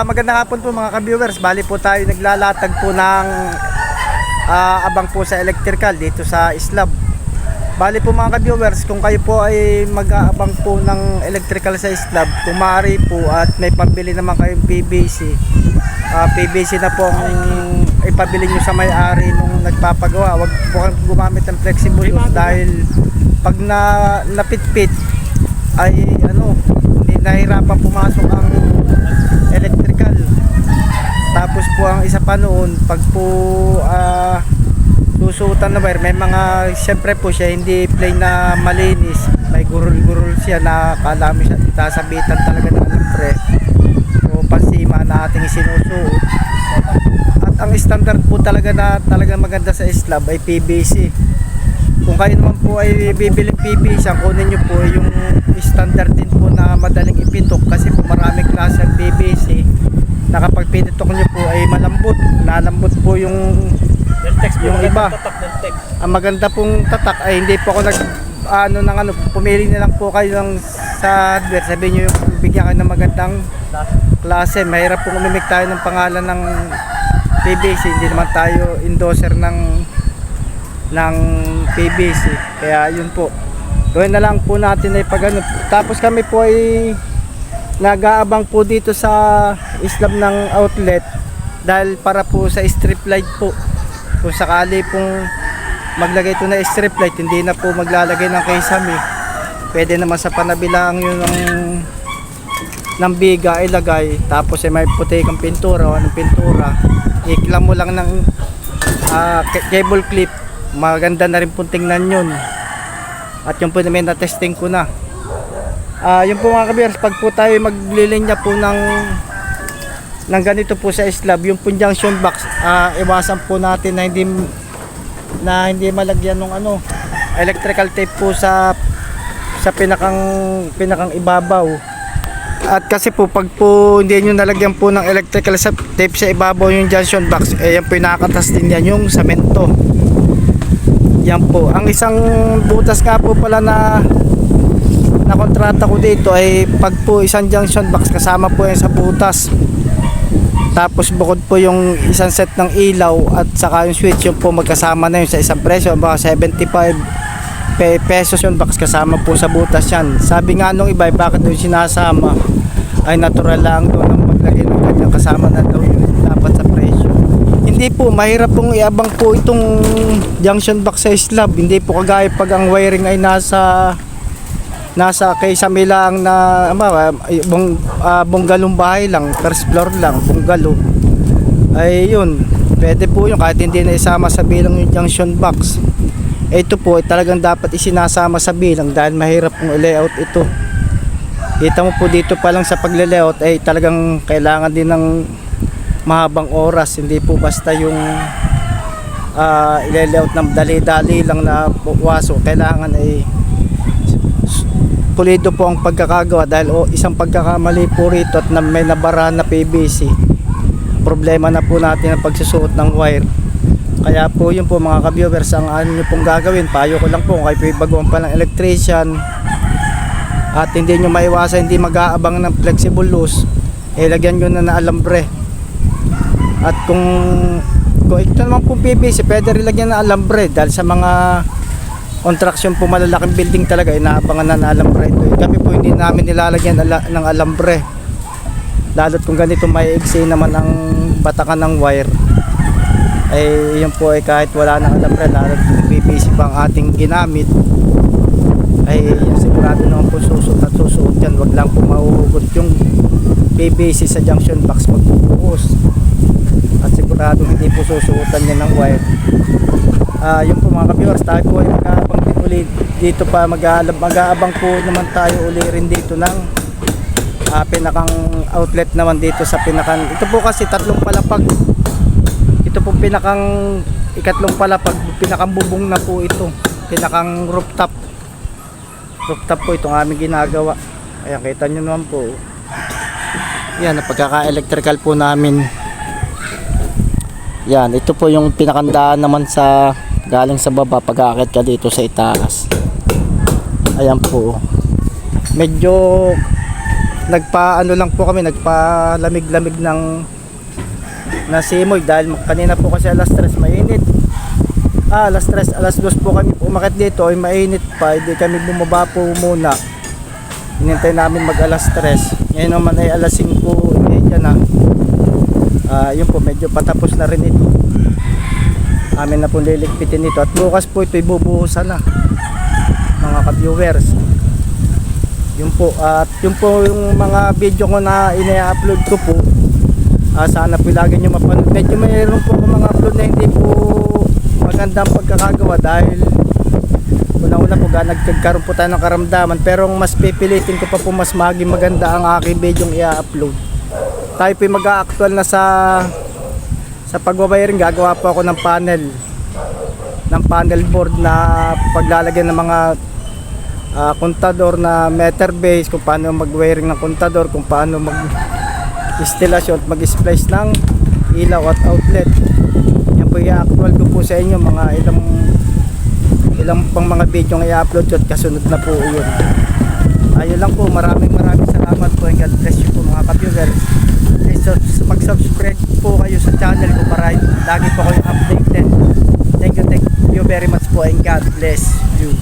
Magandang hapon po mga ka-viewers. Bali po tayo naglalatag po ng abang po sa electrical dito sa Islab. Bali po mga ka-viewers, kung kayo po ay mag-aabang po ng electrical sa Islab, kung maaari po at may pambili naman kayong PVC, PVC na po ang ipabili nyo sa may-ari nung nagpapagawa. Huwag po kayong gumamit ng flexible hose dahil pag napitpit ay nahirapan pumasok ang electrical. Tapos po ang isa pa noon, pag po susuotan na wire, may mga, siyempre po siya hindi plain na malinis, may gurul-gurul siya na kalami siya sasabitan talaga ng alambre o pasima na ating sinusuot. At ang standard po talaga na talaga maganda sa Islab ay PVC. Kung kayo naman po ay bibiling PVC, ang kunin nyo po yung standard din po na madaling ipitok, kasi po maraming klase ng PVC na kapag pinitok nyo po ay malambot, lalambot po yung iba. Ang maganda pong tatak ay hindi po ako pumili na lang po kayo ng sa hardware, sabihin nyo yung bigyan kayo ng magandang klase. Mahirap po umimik tayo ng pangalan ng PVC, hindi naman tayo endorser ng PVC, kaya yun po, gawin na lang po natin ay pag tapos kami po ay nag-aabang po dito sa Islab ng outlet dahil para po sa strip light po. Kung sakali pong maglagay ito na strip light, hindi na po maglalagay ng kisame, pwede naman sa panabilang yun ng biga ilagay, tapos ay may puti kang pintura o anong pintura, iklam mo lang ng cable clip. Maganda na rin po tingnan yun. At yung po na may na-testing ko na. Yung po mga kabiyers, pag po tayo maglilinya po ng ganito po sa Islab, yung po junction box, iwasan po natin na hindi malagyan ng electrical tape po sa pinakang ibabaw. At kasi po pag po hindi nyo nalagyan po ng electrical tape sa ibabaw yung junction box, yan po yung nakakatas din yan, yung samento. Yan po. Ang isang butas nga po pala na kontrata ko dito ay pag po isang junction box kasama po yan sa butas. Tapos bukod po yung isang set ng ilaw at saka yung switch, yung po magkasama na yun sa isang presyo, baka 75 pesos yung box kasama po sa butas yan. Sabi nga nung iba, bakit doon sinasama? Ay natural lang doon ang maglagay ng kanyang kasama na daw yun dapat sa presyo. Hindi po, mahirap pong iabang po itong junction box sa Islab. Hindi po kagaya pag ang wiring ay nasa kisame lang na bunggalong bahay lang, first floor lang, bunggalo. Ay yun, pwede po yun kahit hindi na isama sa bilang yung junction box. Ito po ay talagang dapat isinasama sa bilang dahil mahirap pong i-layout ito. Kita mo po dito pa lang sa pag-layout ay talagang kailangan din ng mahabang oras, hindi po basta yung i-layout ng dali-dali lang na waso. Kailangan ay pulido po ang pagkakagawa dahil isang pagkakamali po rito at may nabara na PVC, problema na po natin ang pagsusuot ng wire. Kaya po yun po mga ka-viewers, ang ano nyo pong gagawin, payo ko lang po kung kayo baguhan pa ng electrician at hindi nyo maiwasan hindi mag-aabang ng flexible hose, lagyan nyo na alambre. At kung ito naman pong PVC, pwede rin lagyan na alambre dahil sa mga construction po malalaking building talaga inaabangan na alambre ito. Kami po hindi namin nilalagyan ng alambre, lalo't kung ganito may iksi naman ang batakan ng wire, ay yun po ay kahit wala ng alambre, lalo't kung PVC pa ang ating ginamit, ay sigurado naman po susuot yan. Wag lang po mahuhugot yung PVC sa junction box magbubuhos, at sigurado hindi po susuotan niya ng wire. Yun po mga ka-viewers, tayo po ay mag-aabang din ulit dito pa, mag-aabang po naman tayo uli rin dito ng pinakang outlet naman dito sa pinakang, ito po kasi tatlong palapag, ito po pinakang ikatlong palapag, pinakang bubong na po ito, pinakang rooftop po itong aming ginagawa. Ayan, kita nyo naman po yan, pagkaka-electrical po namin. Yan, ito po yung pinakandaan naman sa galing sa baba pag-aakit ka dito sa itaas. Ayan po. Medyo nagpa-ano lang po kami, nagpa-lamig-lamig ng na simoy dahil kanina po kasi alas 3 mainit. Alas 3, alas 2 po kami umakyat dito ay mainit pa, hindi kami bumaba po muna. Hinintay namin mag alas 3. Ngayon naman ay alas 5:30 na. Yun po, medyo patapos na rin ito. Amin na po liligpitin ito at bukas po ito ibubuhusan na, mga ka-viewers. Yun po, at yun po yung mga video ko na ina-upload ko po. Sana po lagi nyo mapanood. Medyo mayroon po akong mga upload na hindi po magandang pagkakagawa dahil una-una po nagkaroon po tayo ng karamdaman, pero mas pipilitin ko pa po mas maging maganda ang aking video i-upload. Tayo po mag-a-actual na sa pagbabayarin. Gagawa po ako ng panel board na paglalagyan ng mga kontador na meter base, kung paano mag-wiring ng kontador, kung paano mag-instalasyon at mag-splice ng ilaw at outlet. Yan po i-actual ko po sa inyo, mga ilang pang mga video ng i-upload at kasunod na po yun. Ayun lang po, maraming salamat po and God bless you po mga ka-viewers. Please mag-subscribe po kayo sa channel ko para lagi po kayo updated. Thank you very much po and God bless you.